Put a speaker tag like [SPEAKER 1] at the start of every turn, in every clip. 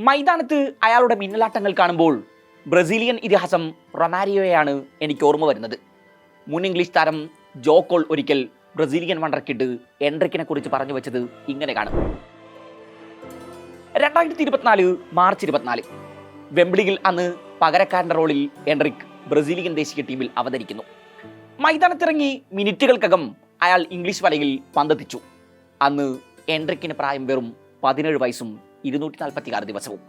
[SPEAKER 1] മൈതാനത്ത് അയാളുടെ മിന്നലാട്ടങ്ങൾ കാണുമ്പോൾ ബ്രസീലിയൻ ഇതിഹാസം റൊമാരിയോയാണ് എനിക്ക് ഓർമ്മ വരുന്നത്. മുൻ ഇംഗ്ലീഷ് താരം ജോക്കോൾ ഒരിക്കൽ ബ്രസീലിയൻ വണ്ടർക്കിഡ് എൻട്രിക്കിനെ കുറിച്ച് പറഞ്ഞു വെച്ചത് ഇങ്ങനെ കാണും. 2024 മാർച്ച് 24 വെംബ്ലിയിൽ അന്ന് പകരക്കാരന്റെ റോളിൽ എൻട്രിക് ബ്രസീലിയൻ ദേശീയ ടീമിൽ അവതരിക്കുന്നു. മൈതാനത്തിറങ്ങി മിനിറ്റുകൾക്കകം അയാൾ ഇംഗ്ലീഷ് വലയിൽ പന്തെത്തിച്ചു. അന്ന് എൻട്രിക്കിന് പ്രായം വെറും 17 വയസ്സും 246 ദിവസവും.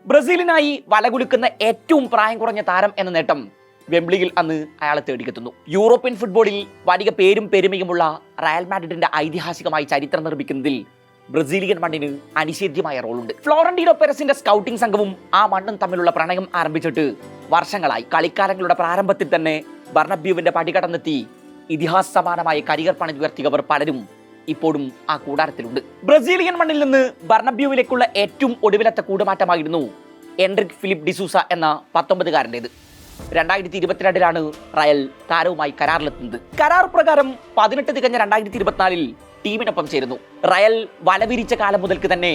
[SPEAKER 1] ബ്രസീലിനായി വലകുലുക്കുന്ന ഏറ്റവും പ്രായം കുറഞ്ഞ താരം എന്ന നേട്ടം വെംബ്ലിയിൽ അന്ന് അയാളെ തേടിയെത്തുന്നു. യൂറോപ്യൻ ഫുട്ബോളിൽ വലിയ പേരും പെരുമയുമുള്ള റയൽ മാഡ്രിഡിന്റെ ഐതിഹാസികമായി ചരിത്രം നിർമ്മിക്കുന്നതിൽ ബ്രസീലിയൻ മണ്ണിന് അനിഷേധ്യമായ റോളുണ്ട്. ഫ്ലോറന്റീനോ പെരസിന്റെ സ്കൗട്ടിംഗ് സംഘവും ആ മണ്ണും തമ്മിലുള്ള പ്രണയം ആരംഭിച്ചിട്ട് വർഷങ്ങളായി. കളിക്കാലങ്ങളുടെ പ്രാരംഭത്തിൽ തന്നെ ബർണബ്യൂവിന്റെ പടികടന്നെത്തി ഇതിഹാസ സമാനമായ കരിയർ പണിതുയർത്തിയവർ പലരും ഇപ്പോഴും ആ കൂടാരത്തിലുണ്ട്. ബ്രസീലിയൻ മണ്ണിൽ നിന്ന് ബർണബ്യൂവിലേക്കുള്ള ഏറ്റവും ഒടുവിലത്തെ കൂടുമാറ്റമായിരുന്നു എൻട്രിക് ഫിലിപ്പ് ഡിസൂസ എന്ന 19കാരൻ്റേത്. 2022 റയൽ താരവുമായി കരാറിലെത്തുന്നത്. കരാർ പ്രകാരം 18 തികഞ്ഞ 2024 ടീമിനൊപ്പം ചേരുന്നു. റയൽ വലവിരിച്ച കാലം മുതൽക്ക് തന്നെ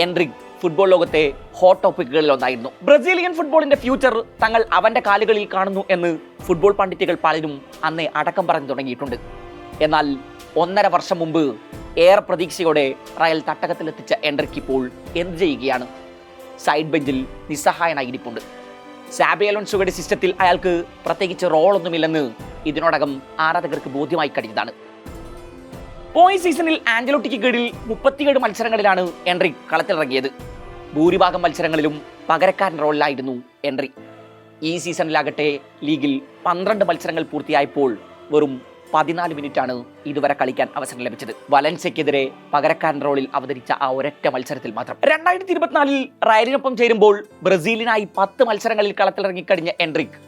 [SPEAKER 1] എൻട്രിക് ഫുട്ബോൾ ലോകത്തെ ഹോട്ട് ടോപ്പിക്കുകളിൽ ഒന്നായിരുന്നു. ബ്രസീലിയൻ ഫുട്ബോളിന്റെ ഫ്യൂച്ചർ തങ്ങൾ അവന്റെ കാലുകളിൽ കാണുന്നു എന്ന് ഫുട്ബോൾ പണ്ഡിറ്റുകൾ പലരും അന്നേ അടക്കം പറഞ്ഞു തുടങ്ങിയിട്ടുണ്ട്. എന്നാൽ 1.5 വർഷം മുമ്പ് ഏറെ പ്രതീക്ഷയോടെ റയൽ തട്ടകത്തിലെത്തിച്ച എൻട്രിക് ഇപ്പോൾ എന്ത് ചെയ്യുകയാണ്? സൈഡ് ബെഞ്ചിൽ നിസ്സഹായനായി ഇരിപ്പുണ്ട്. സാബി അലോൺസോയുടെ സിസ്റ്റത്തിൽ അയാൾക്ക് പ്രത്യേകിച്ച് റോളൊന്നുമില്ലെന്ന് ഇതിനോടകം ആരാധകർക്ക് ബോധ്യമായി കഴിഞ്ഞതാണ്. പോയ സീസണിൽ ആഞ്ചലോട്ടിക്ക് കീഴിൽ 37 മത്സരങ്ങളിലാണ് എൻട്രിക് കളത്തിലിറങ്ങിയത്. ഭൂരിഭാഗം മത്സരങ്ങളിലും പകരക്കാരൻ റോളിലായിരുന്നു എൻട്രിക്. ഈ സീസണിലാകട്ടെ ലീഗിൽ 12 മത്സരങ്ങൾ പൂർത്തിയായപ്പോൾ വെറും 14 മിനിറ്റാണ് ഇതുവരെ കളിക്കാൻ അവസരം ലഭിച്ചത്. വലൻസിയക്കെതിരെ പകരക്കാരൻ റോളിൽ അവതരിച്ച ആ ഒരൊറ്റ മത്സരത്തിൽ മാത്രം. 2024 റയലിനൊപ്പം ചേരുമ്പോൾ ബ്രസീലിനായി 10 മത്സരങ്ങളിൽ കളത്തിലിറങ്ങിക്കഴിഞ്ഞ എൻട്രിക്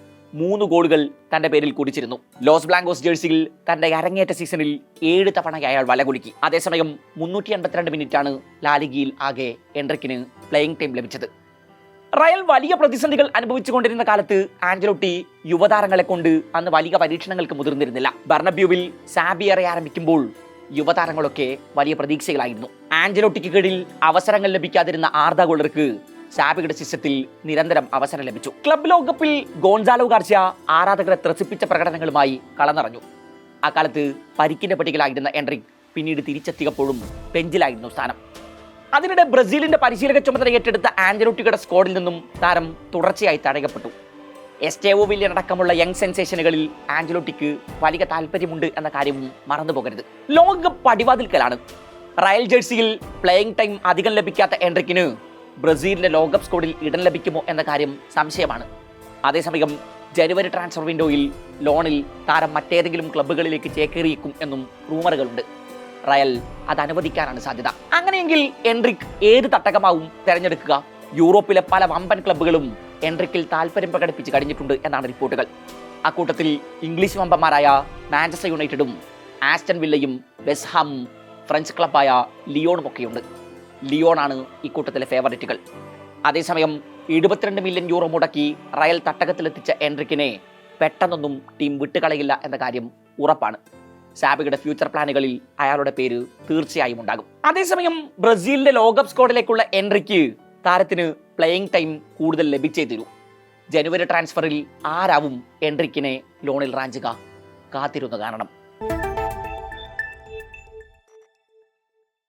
[SPEAKER 1] 3 ഗോളുകൾ തന്റെ പേരിൽ കുടിച്ചിരുന്നു. ലോസ് ബ്ലാങ്കോസ് ജേഴ്സിയിൽ തന്റെ അരങ്ങേറ്റ സീസണിൽ 7 തവണ അയാൾ വലകുലുക്കി. അതേസമയം 382 മിനിറ്റാണ് ലാലിഗയിൽ ആകെ എൻട്രിക്കിന് പ്ലേയിങ് ടൈം ലഭിച്ചത്. റയൽ വലിയ പ്രതിസന്ധികൾ അനുഭവിച്ചുകൊണ്ടിരുന്ന കാലത്ത് ആഞ്ചലോട്ടി യുവതാരങ്ങളെ കൊണ്ട് അന്ന് വലിയ പരീക്ഷണങ്ങൾക്ക് മുതിർന്നിരുന്നില്ല. ബർണബ്യൂവിൽ സാബി ഏറെ ആരംഭിക്കുമ്പോൾ യുവതാരങ്ങളൊക്കെ വലിയ പ്രതീക്ഷകളായിരുന്നു. ആഞ്ചലോട്ടിക്ക് കീഴിൽ അവസരങ്ങൾ ലഭിക്കാതിരുന്ന ആർദ ഗോളർക്ക് സാബിയുടെ സിസ്റ്റത്തിൽ നിരന്തരം അവസരം ലഭിച്ചു. ക്ലബ് ലോകകപ്പിൽ ഗോൺസാലോ ഗാർസിയ ആരാധകരെ ത്രസിപ്പിച്ച പ്രകടനങ്ങളുമായി കളനിറഞ്ഞു. അക്കാലത്ത് പരിക്കിന്റെ പട്ടികയിലായിരുന്ന എൻട്രിക് പിന്നീട് തിരിച്ചെത്തിയപ്പോഴും ബെഞ്ചിലായിരുന്നു സ്ഥാനം. അതിനിടെ ബ്രസീലിന്റെ പരിശീലക ചുമതല ഏറ്റെടുത്ത ആഞ്ചലോട്ടിയുടെ സ്ക്വാഡിൽ നിന്നും താരം തുടർച്ചയായി തടയപ്പെട്ടു. എസ്റ്റേവോ വില്യൻ അടക്കമുള്ള യങ് സെൻസേഷനുകളിൽ ആഞ്ചലോട്ടിക്ക് വലിയ താല്പര്യമുണ്ട് എന്ന കാര്യവും മറന്നുപോകരുത്. ലോകകപ്പ് പടിവാതിൽക്കലാണ്. റയൽ ജേഴ്സിയിൽ പ്ലേയിങ് ടൈം അധികം ലഭിക്കാത്ത എൻട്രിക്കിന് ബ്രസീലിന്റെ ലോകകപ്പ് സ്ക്വാഡിൽ ഇടം ലഭിക്കുമോ എന്ന കാര്യം സംശയമാണ്. അതേസമയം ജനുവരി ട്രാൻസ്ഫർ വിൻഡോയിൽ ലോണിൽ താരം മറ്റേതെങ്കിലും ക്ലബ്ബുകളിലേക്ക് ചേക്കേറിയേക്കും എന്നും റൂമറുകളുണ്ട്. റയൽ അത് അനുവദിക്കാനാണ് സാധ്യത. അങ്ങനെയെങ്കിൽ എൻട്രിക് ഏത് തട്ടകമാവും തെരഞ്ഞെടുക്കുക? യൂറോപ്പിലെ പല വമ്പൻ ക്ലബ്ബുകളും എൻട്രിക്കിൽ താല്പര്യം പ്രകടിപ്പിച്ച് കഴിഞ്ഞിട്ടുണ്ട് എന്നാണ് റിപ്പോർട്ടുകൾ. അക്കൂട്ടത്തിൽ ഇംഗ്ലീഷ് വമ്പന്മാരായ മാഞ്ചസ്റ്റർ യുണൈറ്റഡും ആസ്റ്റൺ വില്ലയും വെസ്റ്റ് ഹാമും ഫ്രഞ്ച് ക്ലബ്ബായ ലിയോണും ഒക്കെയുണ്ട്. ലിയോണാണ് ഇക്കൂട്ടത്തിലെ ഫേവറേറ്റുകൾ. അതേസമയം 72 മില്യൺ യൂറോ മുടക്കി റയൽ തട്ടകത്തിലെത്തിച്ച എൻട്രിക്കിനെ പെട്ടെന്നൊന്നും ടീം വിട്ടുകളയില്ല എന്ന കാര്യം ഉറപ്പാണ്. സാബിയുടെ ഫ്യൂച്ചർ പ്ലാനുകളിൽ അയാളുടെ പേര് തീർച്ചയായും ഉണ്ടാകും. അതേസമയം ബ്രസീലിന്റെ ലോകകപ്പ് സ്ക്വാഡിലേക്കുള്ള എൻട്രിക്ക് താരത്തിന് പ്ലേയിങ് ടൈം കൂടുതൽ ലഭിച്ചേ തീരൂ. ജനുവരി ട്രാൻസ്ഫറിൽ ആരാവും എൻട്രിക്കിനെ ലോണിൽ റാഞ്ചുക? കാത്തിരുന്ന് കാണണം.